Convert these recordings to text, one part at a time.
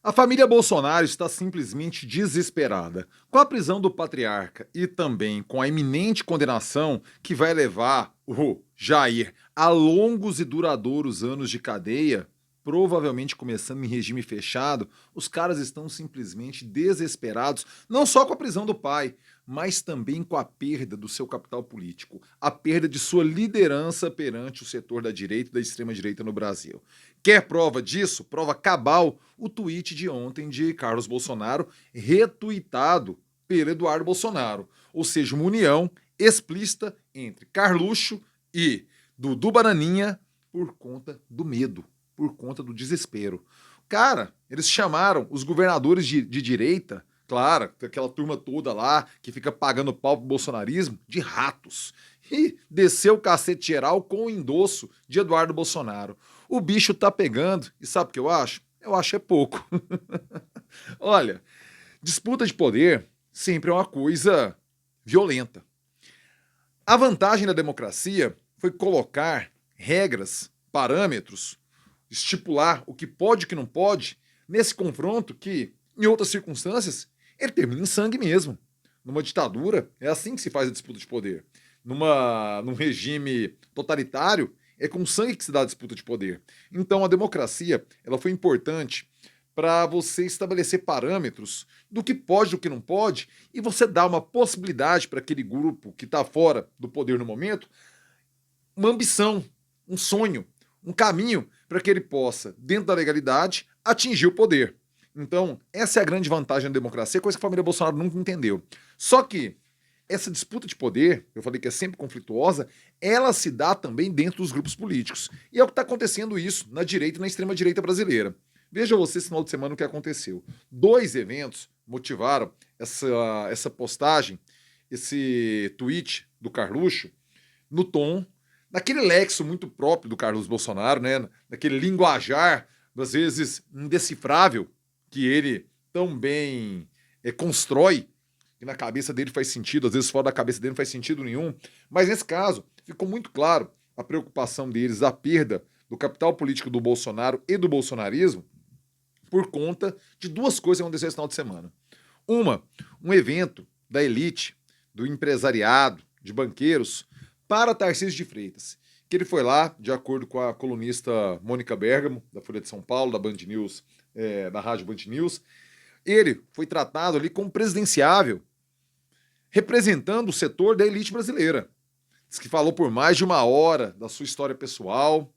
A família Bolsonaro está simplesmente desesperada. Com a prisão do patriarca e também com a iminente condenação que vai levar o Jair a longos e duradouros anos de cadeia, provavelmente começando em regime fechado, os caras estão simplesmente desesperados, não só com a prisão do pai, mas também com a perda do seu capital político, a perda de sua liderança perante o setor da direita e da extrema-direita no Brasil. Quer prova disso? Prova cabal o tweet de ontem de Carlos Bolsonaro, retuitado pelo Eduardo Bolsonaro. Ou seja, uma união explícita entre Carluxo e Dudu Bananinha por conta do medo, por conta do desespero. Cara, eles chamaram os governadores de direita, claro, aquela turma toda lá que fica pagando pau pro bolsonarismo, de ratos. E desceu o cacete geral com o endosso de Eduardo Bolsonaro. O bicho tá pegando, e sabe o que eu acho? Eu acho é pouco. Olha, disputa de poder sempre é uma coisa violenta. A vantagem da democracia foi colocar regras, parâmetros, estipular o que pode e o que não pode nesse confronto que, em outras circunstâncias, ele termina em sangue mesmo. Numa ditadura, é assim que se faz a disputa de poder. Num regime totalitário, é com sangue que se dá a disputa de poder. Então, a democracia ela foi importante para você estabelecer parâmetros do que pode e do que não pode, e você dar uma possibilidade para aquele grupo que está fora do poder no momento, uma ambição, um sonho, um caminho para que ele possa, dentro da legalidade, atingir o poder. Então, essa é a grande vantagem da democracia, coisa que a família Bolsonaro nunca entendeu. Só que essa disputa de poder, eu falei que é sempre conflituosa, ela se dá também dentro dos grupos políticos. E é o que está acontecendo isso na direita e na extrema-direita brasileira. Veja você esse final de semana o que aconteceu. Dois eventos motivaram essa postagem, esse tweet do Carluxo, no tom, naquele lexo muito próprio do Carlos Bolsonaro, né? Naquele linguajar, às vezes indecifrável, que ele tão bem constrói, que na cabeça dele faz sentido, às vezes fora da cabeça dele não faz sentido nenhum. Mas nesse caso, ficou muito claro a preocupação deles, a perda do capital político do Bolsonaro e do bolsonarismo, por conta de duas coisas que aconteceram esse final de semana. Uma, um evento da elite, do empresariado, de banqueiros, para Tarcísio de Freitas, que ele foi lá, de acordo com a colunista Mônica Bergamo, da Folha de São Paulo, da Band News, da Rádio Band News, ele foi tratado ali como presidenciável, representando o setor da elite brasileira. Diz que falou por mais de uma hora da sua história pessoal,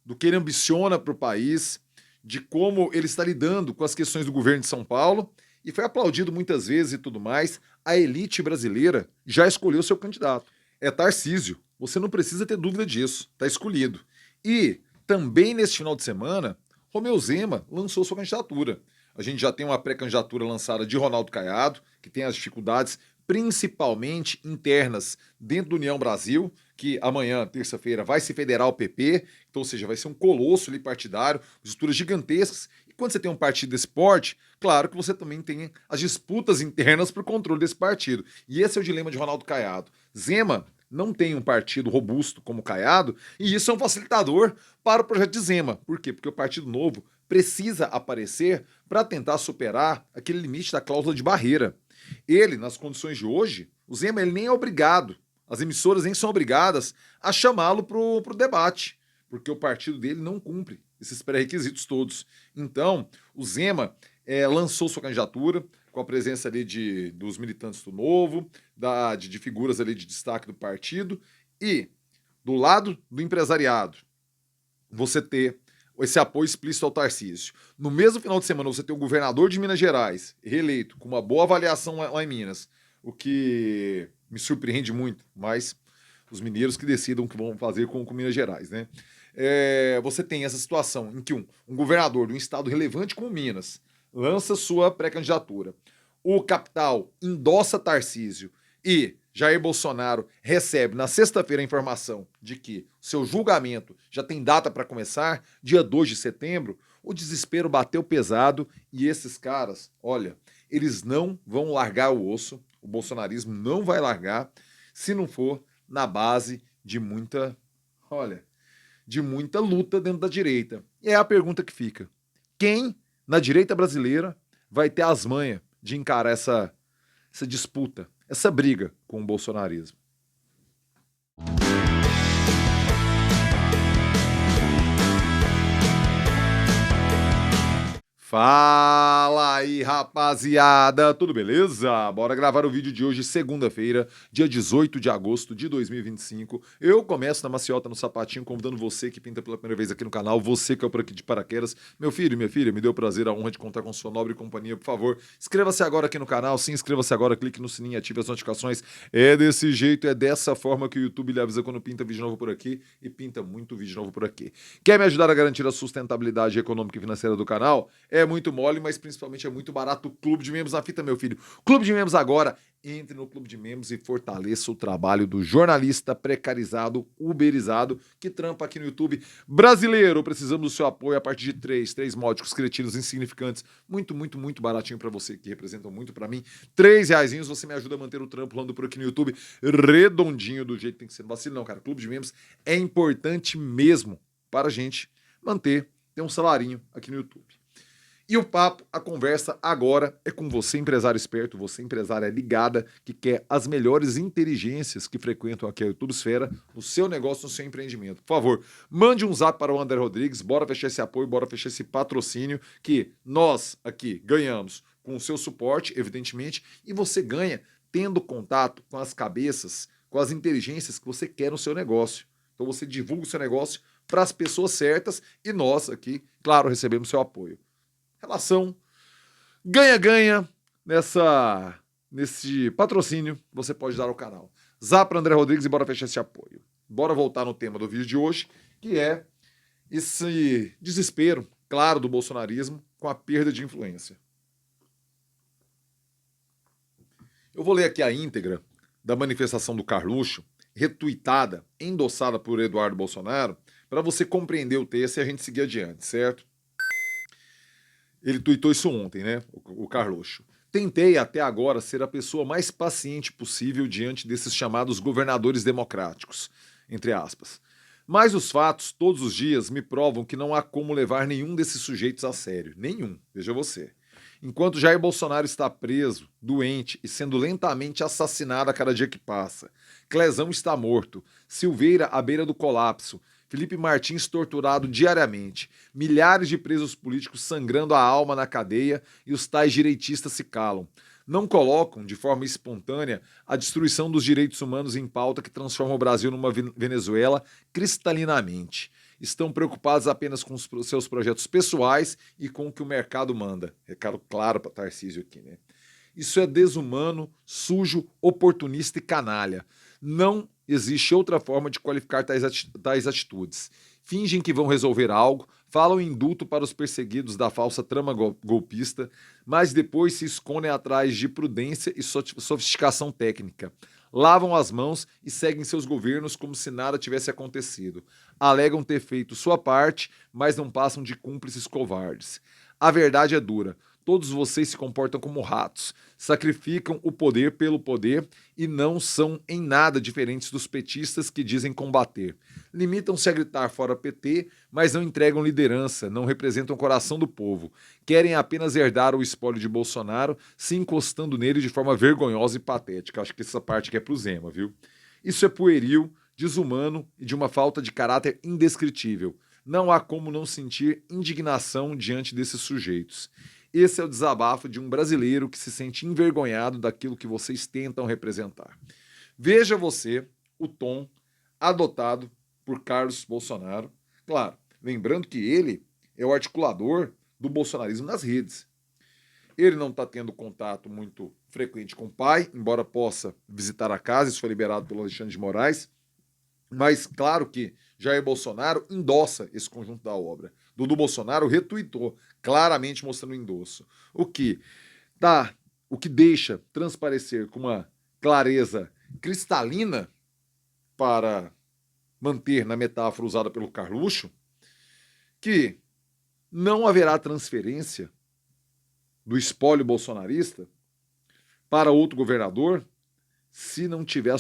do que ele ambiciona para o país, de como ele está lidando com as questões do governo de São Paulo, e foi aplaudido muitas vezes e tudo mais. A elite brasileira já escolheu seu candidato. É Tarcísio. Você não precisa ter dúvida disso. Está escolhido. E também neste final de semana, Romeu Zema lançou sua candidatura. A gente já tem uma pré-candidatura lançada de Ronaldo Caiado, que tem as dificuldades principalmente internas dentro do União Brasil, que amanhã, terça-feira, vai se federar ao PP, então, ou seja, vai ser um colosso ali partidário, estruturas gigantescas. E quando você tem um partido desse porte, claro que você também tem as disputas internas para o controle desse partido. E esse é o dilema de Ronaldo Caiado. Zema não tem um partido robusto como o Caiado, e isso é um facilitador para o projeto de Zema. Por quê? Porque o Partido Novo precisa aparecer para tentar superar aquele limite da cláusula de barreira. Ele, nas condições de hoje, o Zema ele nem é obrigado, as emissoras nem são obrigadas a chamá-lo para o debate, porque o partido dele não cumpre esses pré-requisitos todos. Então, o Zema lançou sua candidatura com a presença ali dos militantes do Novo, de figuras ali de destaque do partido, e do lado do empresariado, você ter esse apoio explícito ao Tarcísio. No mesmo final de semana, você tem o governador de Minas Gerais, reeleito, com uma boa avaliação lá em Minas, o que me surpreende muito, mas os mineiros que decidam o que vão fazer com Minas Gerais, né? Você tem essa situação em que um governador de um estado relevante como Minas lança sua pré-candidatura. O capital endossa Tarcísio e Jair Bolsonaro recebe na sexta-feira a informação de que seu julgamento já tem data para começar, dia 2 de setembro. O desespero bateu pesado e esses caras, olha, eles não vão largar o osso, o bolsonarismo não vai largar, se não for na base de de muita luta dentro da direita. E é a pergunta que fica: quem na direita brasileira vai ter as manhas de encarar essa disputa, essa briga com o bolsonarismo. Fala aí, rapaziada, tudo beleza? Bora gravar o vídeo de hoje, segunda-feira, dia 18 de agosto de 2025. Eu começo na maciota, no sapatinho, convidando você que pinta pela primeira vez aqui no canal, você que é por aqui de paraquedas. Meu filho e minha filha, me deu o prazer, a honra de contar com sua nobre companhia. Por favor, inscreva-se agora aqui no canal, se inscreva-se agora, clique no sininho, ative as notificações. É desse jeito, é dessa forma que o YouTube lhe avisa quando pinta vídeo novo por aqui e pinta muito vídeo novo por aqui. Quer me ajudar a garantir a sustentabilidade econômica e financeira do canal? É muito mole, mas principalmente é muito barato. O Clube de Membros na fita, meu filho. Clube de Membros agora. Entre no Clube de Membros e fortaleça o trabalho do jornalista precarizado, uberizado, que trampa aqui no YouTube brasileiro. Precisamos do seu apoio a partir de três módicos cretinos insignificantes. Muito, muito, muito baratinho pra você, que representam muito pra mim. R$3 você me ajuda a manter o trampo rolando por aqui no YouTube, redondinho, do jeito que tem que ser. Não vacilo não, cara. Clube de Membros é importante mesmo para a gente manter, ter um salarinho aqui no YouTube. E o papo, a conversa agora é com você, empresário esperto, você, empresária ligada, que quer as melhores inteligências que frequentam aqui a YouTubesfera no seu negócio, no seu empreendimento. Por favor, mande um zap para o André Rodrigues, bora fechar esse apoio, bora fechar esse patrocínio, que nós aqui ganhamos com o seu suporte, evidentemente, e você ganha tendo contato com as cabeças, com as inteligências que você quer no seu negócio. Então você divulga o seu negócio para as pessoas certas e nós aqui, claro, recebemos seu apoio. Relação ganha-ganha nesse patrocínio você pode dar ao canal. Zap para André Rodrigues e bora fechar esse apoio. Bora voltar no tema do vídeo de hoje, que é esse desespero, claro, do bolsonarismo com a perda de influência. Eu vou ler aqui a íntegra da manifestação do Carluxo, retuitada, endossada por Eduardo Bolsonaro, para você compreender o texto e a gente seguir adiante, certo? Ele tuitou isso ontem, né? O Carluxo. Tentei até agora ser a pessoa mais paciente possível diante desses chamados governadores democráticos, entre aspas. Mas os fatos, todos os dias, me provam que não há como levar nenhum desses sujeitos a sério. Nenhum, veja você. Enquanto Jair Bolsonaro está preso, doente e sendo lentamente assassinado a cada dia que passa, Clezão está morto, Silveira à beira do colapso, Felipe Martins torturado diariamente, milhares de presos políticos sangrando a alma na cadeia e os tais direitistas se calam. Não colocam, de forma espontânea, a destruição dos direitos humanos em pauta que transforma o Brasil numa Venezuela cristalinamente. Estão preocupados apenas com os seus projetos pessoais e com o que o mercado manda. Recado claro para Tarcísio aqui, né? Isso é desumano, sujo, oportunista e canalha. Não existe outra forma de qualificar tais atitudes. Fingem que vão resolver algo, falam indulto para os perseguidos da falsa trama golpista, mas depois se escondem atrás de prudência e sofisticação técnica. Lavam as mãos e seguem seus governos como se nada tivesse acontecido. Alegam ter feito sua parte, mas não passam de cúmplices covardes. A verdade é dura. Todos vocês se comportam como ratos, sacrificam o poder pelo poder e não são em nada diferentes dos petistas que dizem combater. Limitam-se a gritar fora PT, mas não entregam liderança, não representam o coração do povo. Querem apenas herdar o espólio de Bolsonaro, se encostando nele de forma vergonhosa e patética. Acho que essa parte aqui é pro Zema, viu? Isso é pueril, desumano e de uma falta de caráter indescritível. Não há como não sentir indignação diante desses sujeitos. Esse é o desabafo de um brasileiro que se sente envergonhado daquilo que vocês tentam representar. Veja você o tom adotado por Carlos Bolsonaro. Claro, lembrando que ele é o articulador do bolsonarismo nas redes. Ele não está tendo contato muito frequente com o pai, embora possa visitar a casa, isso foi liberado pelo Alexandre de Moraes. Mas claro que Jair Bolsonaro endossa esse conjunto da obra. Dudu Bolsonaro retuitou, claramente mostrando o endosso. O que deixa transparecer com uma clareza cristalina, para manter na metáfora usada pelo Carluxo, que não haverá transferência do espólio bolsonarista para outro governador se não tiver a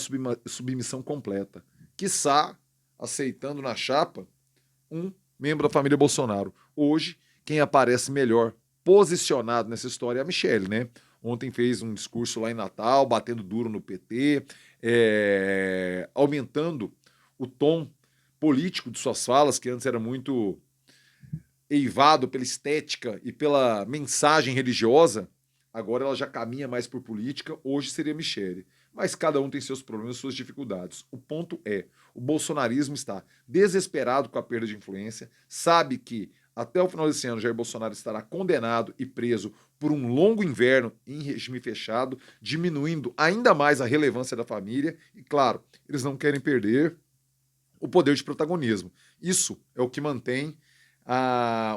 submissão completa. Quiçá aceitando na chapa um membro da família Bolsonaro. Hoje, quem aparece melhor posicionado nessa história é a Michelle, né? Ontem fez um discurso lá em Natal, batendo duro no PT, aumentando o tom político de suas falas, que antes era muito eivado pela estética e pela mensagem religiosa. Agora ela já caminha mais por política, hoje seria Michelle. Mas cada um tem seus problemas, suas dificuldades. O ponto é, o bolsonarismo está desesperado com a perda de influência, sabe que até o final desse ano Jair Bolsonaro estará condenado e preso por um longo inverno em regime fechado, diminuindo ainda mais a relevância da família. E claro, eles não querem perder o poder de protagonismo. Isso é o que mantém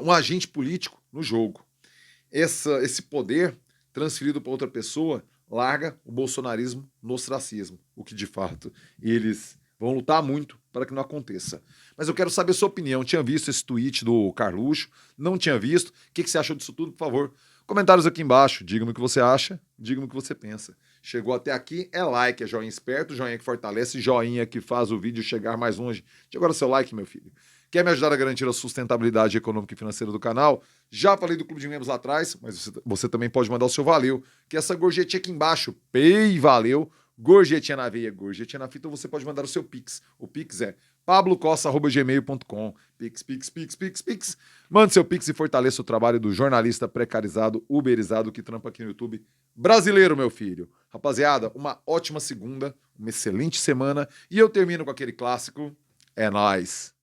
um agente político no jogo. Esse poder transferido para outra pessoa larga o bolsonarismo no ostracismo, o que de fato eles vão lutar muito para que não aconteça. Mas eu quero saber a sua opinião. Tinha visto esse tweet do Carluxo? Não tinha visto? O que você achou disso tudo? Por favor, comentários aqui embaixo. Diga-me o que você acha, diga-me o que você pensa. Chegou até aqui, é like, é joinha esperto, joinha que fortalece, joinha que faz o vídeo chegar mais longe. De agora seu like, meu filho. Quer me ajudar a garantir a sustentabilidade econômica e financeira do canal? Já falei do Clube de Membros lá atrás, mas você também pode mandar o seu valeu, que essa gorjetinha aqui embaixo, pei, valeu, gorjetinha na veia, gorjetinha na fita, você pode mandar o seu Pix. O Pix é pablocosta@gmail.com. Pix. Mande seu Pix e fortaleça o trabalho do jornalista precarizado, uberizado que trampa aqui no YouTube brasileiro, meu filho. Rapaziada, uma ótima segunda, uma excelente semana e eu termino com aquele clássico, é nóis.